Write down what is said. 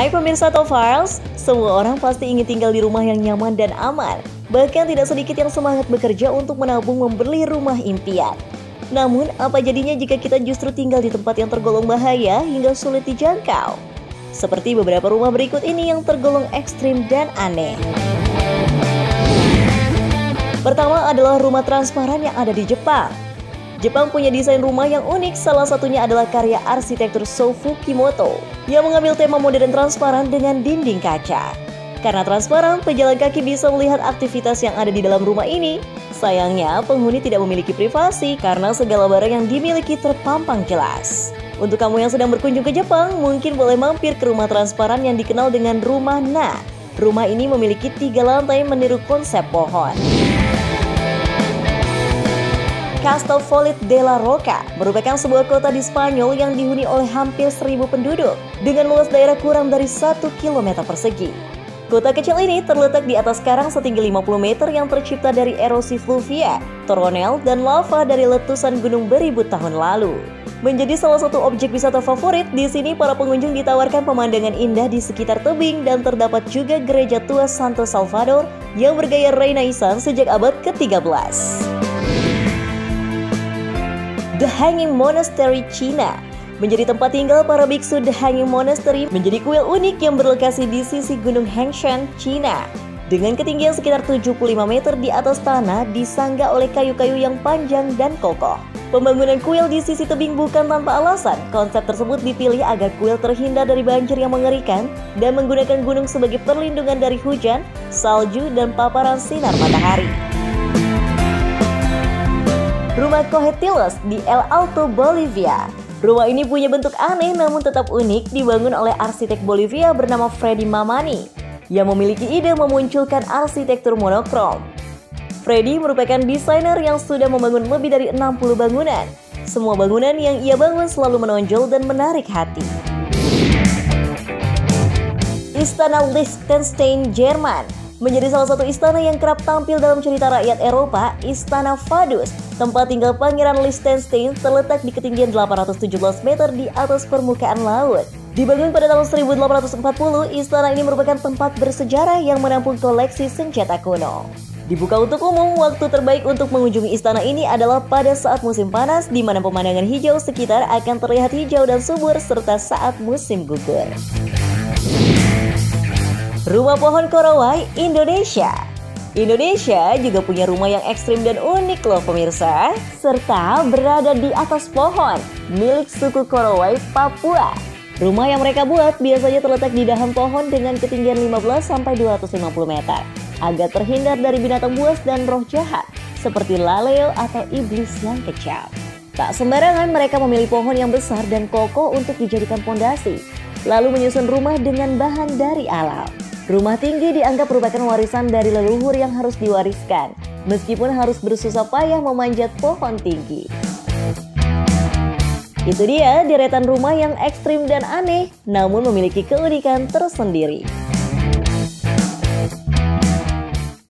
Hai pemirsa Top Files, semua orang pasti ingin tinggal di rumah yang nyaman dan aman. Bahkan tidak sedikit yang semangat bekerja untuk menabung membeli rumah impian. Namun, apa jadinya jika kita justru tinggal di tempat yang tergolong bahaya hingga sulit dijangkau? Seperti beberapa rumah berikut ini yang tergolong ekstrim dan aneh. Pertama adalah rumah transparan yang ada di Jepang. Jepang punya desain rumah yang unik, salah satunya adalah karya arsitektur Shofu Kimoto yang mengambil tema modern transparan dengan dinding kaca. Karena transparan, pejalan kaki bisa melihat aktivitas yang ada di dalam rumah ini. Sayangnya, penghuni tidak memiliki privasi karena segala barang yang dimiliki terpampang jelas. Untuk kamu yang sedang berkunjung ke Jepang, mungkin boleh mampir ke rumah transparan yang dikenal dengan Rumah Na. Rumah ini memiliki 3 lantai meniru konsep pohon. Castellfollit de la Roca merupakan sebuah kota di Spanyol yang dihuni oleh hampir 1.000 penduduk dengan luas daerah kurang dari 1 km persegi. Kota kecil ini terletak di atas karang setinggi 50 meter yang tercipta dari erosi fluvia, toronel, dan lava dari letusan gunung beribu tahun lalu. Menjadi salah satu objek wisata favorit, di sini para pengunjung ditawarkan pemandangan indah di sekitar tebing dan terdapat juga gereja tua Santo Salvador yang bergaya Renaissance sejak abad ke-13. The Hanging Monastery, China. Menjadi tempat tinggal para biksu, The Hanging Monastery menjadi kuil unik yang berlokasi di sisi Gunung Hengshan, China. Dengan ketinggian sekitar 75 meter di atas tanah, disangga oleh kayu-kayu yang panjang dan kokoh. Pembangunan kuil di sisi tebing bukan tanpa alasan. Konsep tersebut dipilih agar kuil terhindar dari banjir yang mengerikan dan menggunakan gunung sebagai perlindungan dari hujan, salju, dan paparan sinar matahari. Rumah Cojetillas di El Alto, Bolivia. Rumah ini punya bentuk aneh namun tetap unik, dibangun oleh arsitek Bolivia bernama Freddy Mamani yang memiliki ide memunculkan arsitektur monokrom. Freddy merupakan desainer yang sudah membangun lebih dari 60 bangunan. Semua bangunan yang ia bangun selalu menonjol dan menarik hati. Istana Liechtenstein, Jerman. Menjadi salah satu istana yang kerap tampil dalam cerita rakyat Eropa, Istana Vaduz, tempat tinggal Pangeran Liechtenstein, terletak di ketinggian 817 meter di atas permukaan laut. Dibangun pada tahun 1840, istana ini merupakan tempat bersejarah yang menampung koleksi senjata kuno. Dibuka untuk umum, waktu terbaik untuk mengunjungi istana ini adalah pada saat musim panas, di mana pemandangan hijau sekitar akan terlihat hijau dan subur, serta saat musim gugur. Rumah pohon Korowai, Indonesia. Indonesia juga punya rumah yang ekstrim dan unik loh pemirsa, serta berada di atas pohon milik suku Korowai, Papua. Rumah yang mereka buat biasanya terletak di dahan pohon dengan ketinggian 15-250 meter, agar terhindar dari binatang buas dan roh jahat seperti laleo atau iblis yang kejam. Tak sembarangan mereka memilih pohon yang besar dan kokoh untuk dijadikan pondasi, lalu menyusun rumah dengan bahan dari alam. Rumah tinggi dianggap merupakan warisan dari leluhur yang harus diwariskan, meskipun harus bersusah payah memanjat pohon tinggi. Itu dia deretan rumah yang ekstrim dan aneh, namun memiliki keunikan tersendiri.